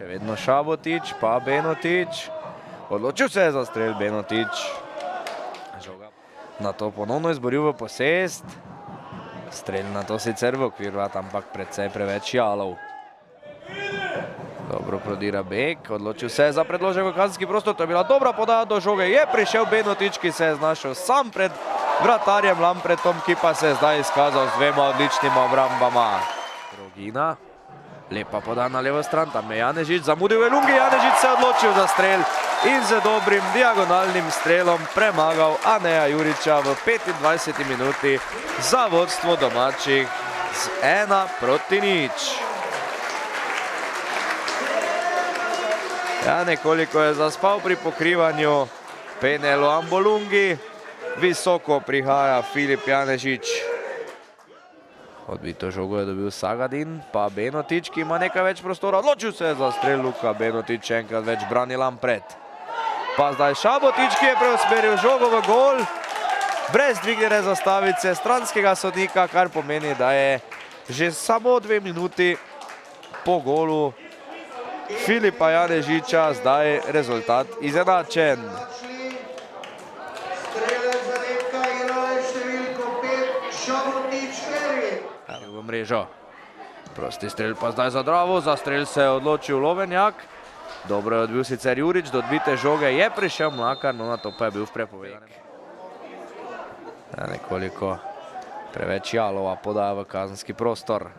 Še vedno Šabotič, pa Benotič. Odločil se je za strel Benotič. Na to ponovno izboril v posest. Strel na to sicer v okvir vrat, ampak predvsej preveč jalov. Dobro prodira Bek, odločil se je za predložek v kazenski prostor, to je bila dobra podaja do žoge. Je prišel Benotič, ki se je znašel sam pred vratarjem Lampretom, ki pa se je zdaj izkazal z dvema odličnima obrambama. Rogina, lepa podaja na levo stran, tam je Janežič, zamudil je Lungi, Janežič se je odločil za strel in z dobrim diagonalnim strelom premagal Aneja Juriča v 25. minuti za vodstvo domačih z 1-0. Ja, nekoliko je zaspal pri pokrivanju Penelo Ambolungi. Visoko prihaja Filip Janežič. Odbito žogo je dobil Sagadin, pa Benotič, ki ima nekaj več prostora. Odločil se je za strel Luka Benotič, enkrat več brani Lampret. Pa zdaj Šabotič, ki je preusmeril žogo v gol. Brez dvignjene zastavice stranskega sodnika, kar pomeni, da je že samo 2 minuti po golu Filipa Janežiča zdaj rezultat izenačen. V mrežo. Prosti strel pa zdaj za Dravo, za strel se je odločil Lovenjak. Dobro je odbil sicer Jurič, do odbite žoge je prišel Mlakar, no na to pa je bil v prepovedanem. Nekoliko preveč jalova podaja v kazenski prostor.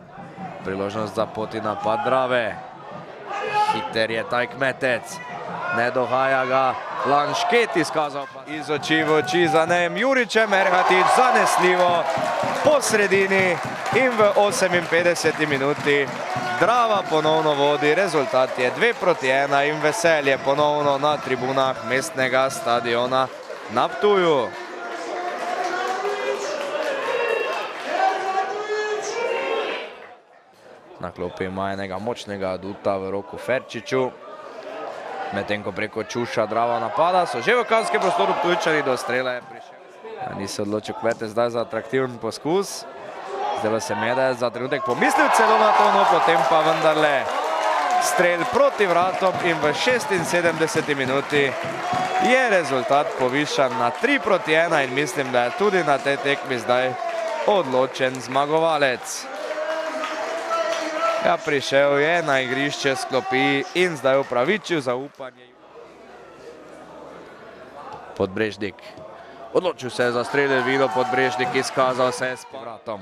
Priložnost za poti napad Drave. Hiter je taj kmetec, ne dohaja ga Lanšket izkazal pa iz oči v oči za Nejem Juričem, Erhatič zanesljivo po sredini in v 58. minuti Drava ponovno vodi, rezultat je 2-1 in veselje ponovno na tribunah mestnega stadiona na Ptuju. Na klopi ima enega močnega aduta v Roku Ferčiču. Medtem ko preko Čuša Drava napada, so že v kazenskem prostoru Ptujčani, do strela je prišel. Ni se odločil Kmetec zdaj za atraktiven poskus. Zdelo se mi je, da je za trenutek pomislil celo na to, no potem pa vendarle strel proti vratom in v 76. minuti je rezultat povišan na 3-1 in mislim, da je tudi na tej tekmi zdaj odločen zmagovalec. Ja, prišel je na igrišče s klopi in zdaj upravičil zaupanje. Podbrežnik. Odločil se je za strel, Elvino Podbrežnik, izkazal se je s povratom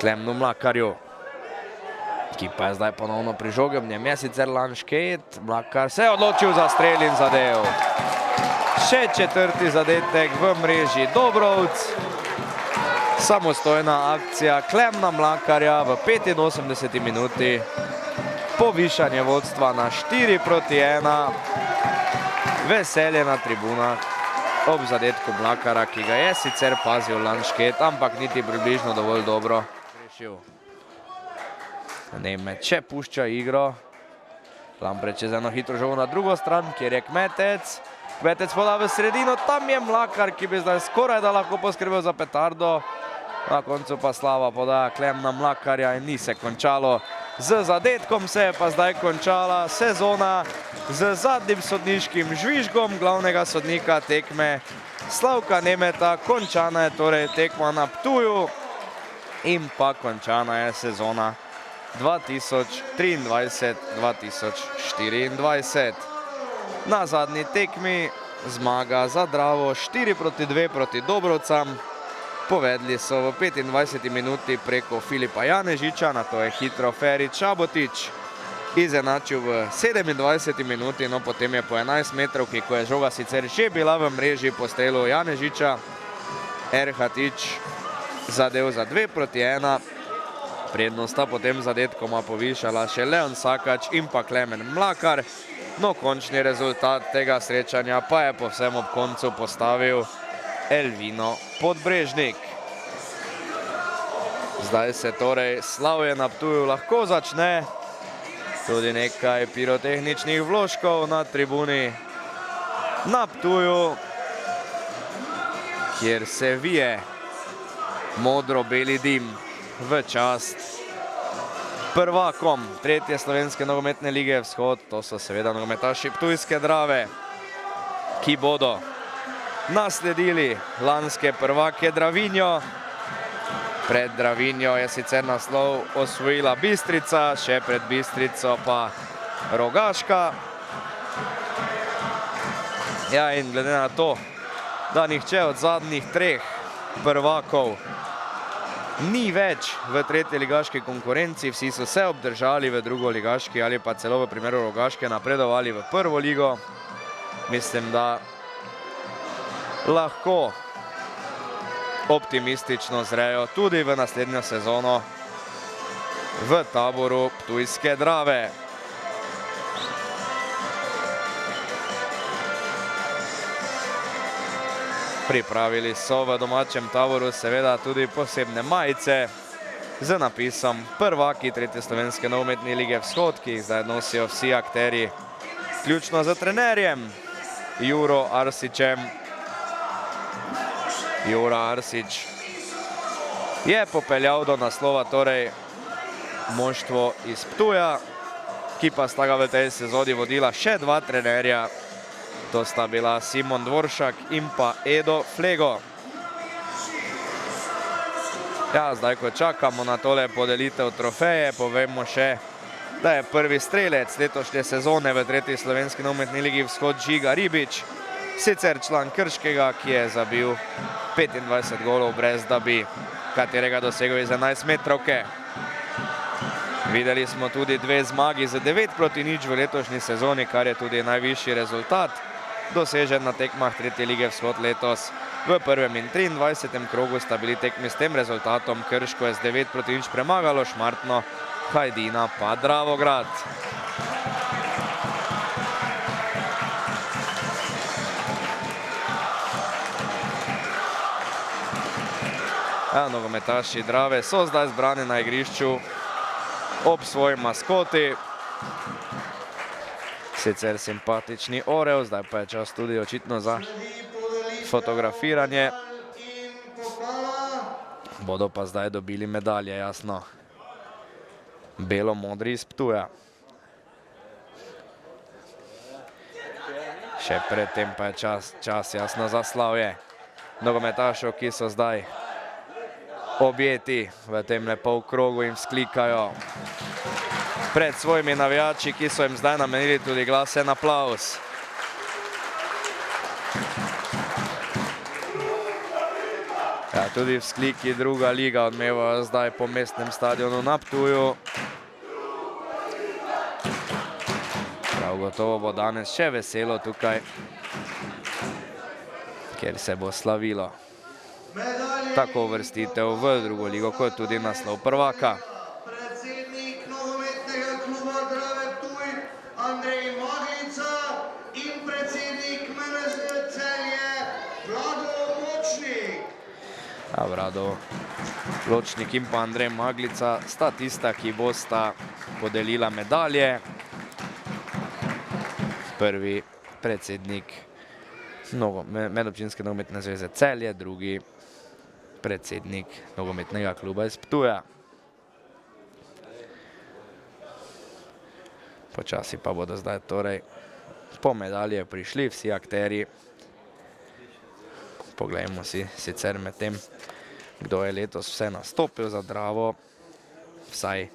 Klemnu Mlakarju, ki pa je zdaj ponovno pri žogi, v njem je sicer Lanšket. Mlakar se je odločil za strel in zadev. Še četrti zadetek v mreži Dobrovc. Samostojna akcija Klemna Mlakarja v 85. minuti. Povišanje vodstva na 4-1. Veselje na tribunah ob zadetku Mlakara, ki ga je sicer pazil Lanšket, ampak niti približno dovolj dobro rešil. Nemec še pušča igro. Lampret čez eno hitro žogo na drugo stran, kjer je Kmetec. Kmetec poda v sredino, tam je Mlakar, ki bi zdaj skoraj da lahko poskrbel za petardo. Na koncu pa slaba podaja Klemna Mlakarja in ni se končalo z zadetkom, se je pa zdaj končala sezona z zadnjim sodniškim žvižgom glavnega sodnika tekme Slavka Nemeta. Končana je torej tekma na Ptuju in pa končana je sezona 2023-2024. Na zadnji tekmi zmaga za Dravo 4-2 proti Dobrovcam. Povedli so v 25. minuti preko Filipa Janežiča, na to je hitro Ferič Šabotič izenačil v 27. minuti, no potem je po 11 metrovki, ko je žoga sicer že bila v mreži po strelu Janežiča, Erhatič zadev za 2-1. Prednost sta potem zadetkoma povišala še Leon Sakač in pa Klemen Mlakar. No, končni rezultat tega srečanja pa je povsem ob koncu postavil Elvino Podbrežnik. Zdaj se torej slavje na Ptuju lahko začne. Tudi nekaj pirotehničnih vložkov na tribuni na Ptuju, kjer se vije modro-beli dim v čast prvakom tretje slovenske nogometne lige Vzhod. To so seveda nogometaši Ptujske Drave, ki bodo nasledili lanske prvake Dravinjo. Pred Dravinjo je sicer naslov osvojila Bistrica, še pred Bistrico pa Rogaška. Ja, in glede na to, da nihče od zadnjih treh prvakov ni več v tretje ligaški konkurenci, vsi so se obdržali v drugo ligaški ali pa celo v primeru Rogaške napredovali v prvo ligo. Mislim, da lahko optimistično zrejo tudi v naslednjo sezono v taboru Ptujske Drave. Pripravili so v domačem taboru seveda tudi posebne majice z napisom prvaki tretje slovenske nogometne lige Vzhod, ki jih zdaj nosijo vsi akterji, vključno z trenerjem Juro Arsičem. Jura Arsič je popeljal do naslova torej moštvo iz Ptuja, ki pa sta ga v tej sezoni vodila še dva trenerja. To sta bila Simon Dvoršak in pa Edo Flego. Ja, zdaj, ko čakamo na tole podelitev trofeje, povemo še, da je prvi strelec letošnje sezone v tretji slovenski nogometni ligi Vzhod Žiga Ribič, sicer član Krškega, ki je zabil 25 golov, brez da bi katerega dosegel iz 11 metrovke. Videli smo tudi dve zmagi z 9-0 v letošnji sezoni, kar je tudi najvišji rezultat dosežen na tekmah tretje lige Vzhod letos. V prvem in 23. krogu sta bili tekmi s tem rezultatom. Krško je z 9-0 premagalo Šmartno, Hajdina pa Dravograd. Nogometaši Drave so zdaj zbrani na igrišču ob svoji maskoti. Sicer simpatični orel, zdaj pa je čas tudi očitno za fotografiranje. Bodo pa zdaj dobili medalje, jasno. Belo-modri iz Ptuja. Še predtem pa je čas jasno za slavje nogometašov, ki so zdaj objeti v temle polkrogu in vzklikajo pred svojimi navijači, ki so jim zdaj namenili tudi glasen aplavz. Ja, tudi vzkliki druga liga odmevajo zdaj po mestnem stadionu na Ptuju. Prav gotovo bo danes še veselo tukaj, kjer se bo slavilo tako uvrstitev v drugo ligo, kot tudi naslov prvaka. Predsednik nogometnega kluba Drave Ptuj, Andrej Maglica, in predsednik MNZ Celje, Vlado Ločnik. Vlado Ločnik in pa Andrej Maglica sta tista, ki bosta podelila medalje. Prvi predsednik Medobčinske nogometne zveze Celje, drugi predsednik nogometnega kluba iz Ptuja. Počasi pa bodo zdaj torej po medalje prišli vsi akterji. Poglejmo si sicer med tem, kdo je letos vse nastopil za Dravo. Vsaj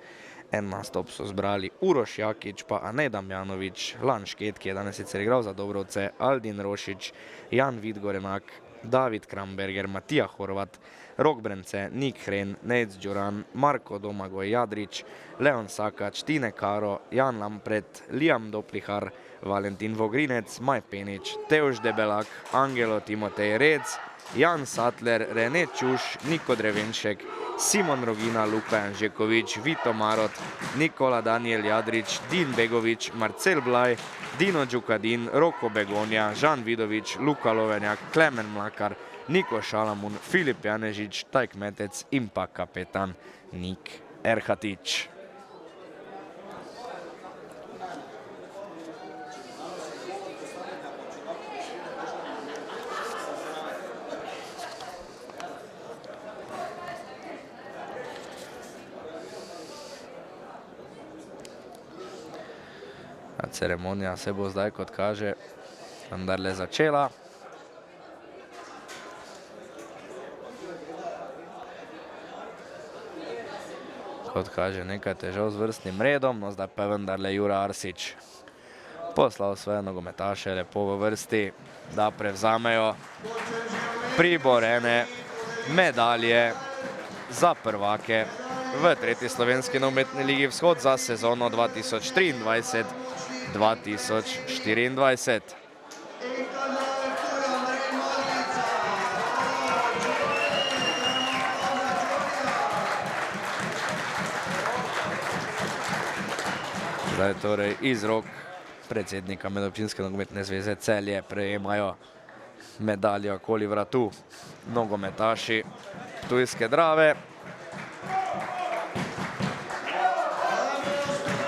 en nastop so zbrali Uroš Jakič, pa Anej Damjanovič, Lan Šket, ki je danes sicer igral za Dobrovce, Aldin Rošič, Jan Vidgorenak, David Kramberger, Matija Horvat, Rok Brence, Nik Hren, Nejc Đuran, Marko Domagoj Jadrič, Leon Sakač, Tine Karo, Jan Lampret, Liam Doplihar, Valentin Vogrinec, Maj Penič, Teuš Debelak, Angelo Timotej Rec, Jan Sattler, Rene Čuš, Niko Drevenšek, Simon Rogina, Luka Janžekovič, Vito Marot, Nikola Daniel Jadrič, Din Begovič, Marcel Blaj, Dino Đukadin, Roko Begonja, Žan Vidovič, Luka Lovenjak, Klemen Mlakar, Niko Šalamun, Filip Janežič, Taj Kmetec in pa kapetan Nik Erhatič. Ceremonija se bo zdaj, kot kaže, vendarle začela. Kot kaže, nekaj težav z vrstnim redom, no zdaj pa je vendarle Jure Arsič poslal svoje nogometaše lepo v vrsti, da prevzamejo priborene medalje za prvake v tretji slovenski nogometni ligi Vzhod za sezono 2023-2024. Zdaj torej iz rok predsednika Medobčinske nogometne zveze Celje prejemajo medaljo okoli vratu nogometaši Ptujske Drave,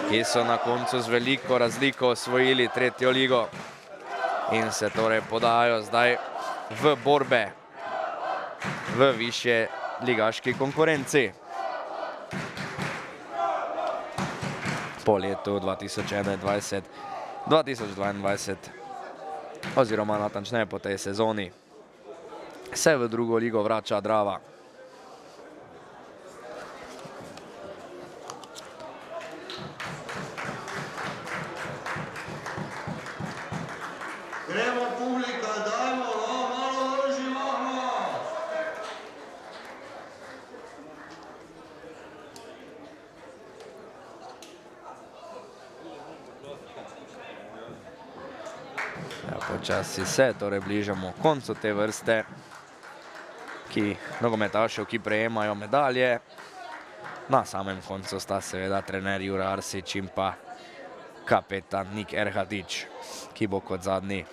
ki so na koncu z veliko razliko osvojili tretjo ligo in se torej podajajo zdaj v borbe v višje ligaški konkurenci. Po letu 2021-2022 oziroma natančneje po tej sezoni se v drugo ligo vrača Drava. Gremo publika, dajmo, malo živahno. Počasi se torej bližamo koncu te vrste nogometašev, ki prejemajo medalje. Na samem koncu sta seveda trener Jure Arsič in pa kapetan Nik Erhatič, ki bo kot zadnji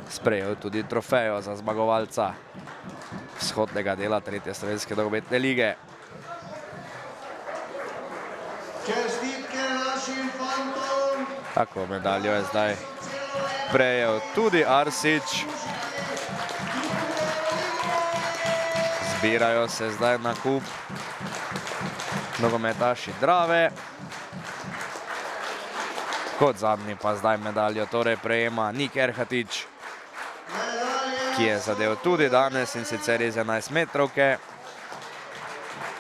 sprejel tudi trofejo za zmagovalca vzhodnega dela tretje slovenske nogometne lige. Čestitke našim fantom. Tako medaljo je zdaj prejel tudi Arsič. Zbirajo se zdaj na kup nogometaši Drave. Kot zadnji pa zdaj medaljo torej prejema Nik Erhatič, ki je zadev tudi danes in sicer iz 11 metrovke.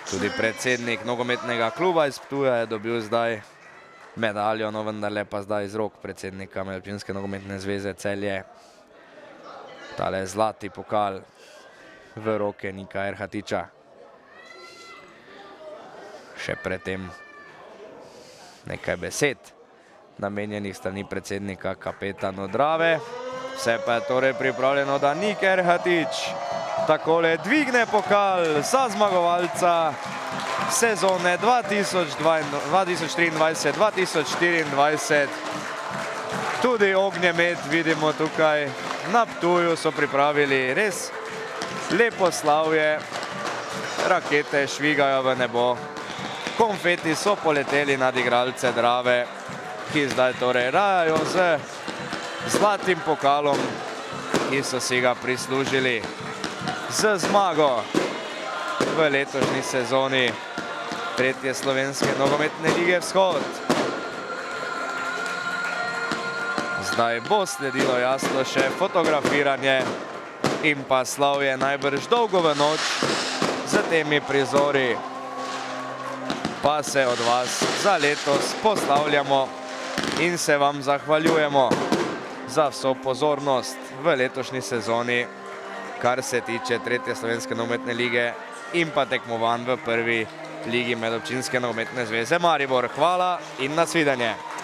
Tudi predsednik nogometnega kluba iz Ptuja je dobil zdaj medaljo, no vendarle pa zdaj iz rok predsednika Medobčinske nogometne zveze Celje tale zlati pokal v roke Nika Erhatiča. Še predtem nekaj besed namenjenih strani predsednika kapetanu Drave. Vse pa je torej pripravljeno, da Nik Erhatič takole dvigne pokal za zmagovalca sezone 2023-2024. Tudi ognjemet vidimo tukaj na Ptuju, so pripravili res lepo slavje. Rakete švigajo v nebo, konfeti so poleteli nad igralce Drave, ki zdaj torej rajajo z zlatim pokalom, ki so si ga prislužili z zmago v letošnji sezoni tretje slovenske nogometne lige Vzhod. Zdaj bo sledilo jasno še fotografiranje in pa slavje najbrž dolgo v noč. Z temi prizori pa se od vas za letos poslavljamo in se vam zahvaljujemo za vso pozornost v letošnji sezoni, kar se tiče tretje slovenske nogometne lige in pa tekmovanj v prvi ligi Medobčinske nogometne zveze Maribor. Hvala in nasvidenje.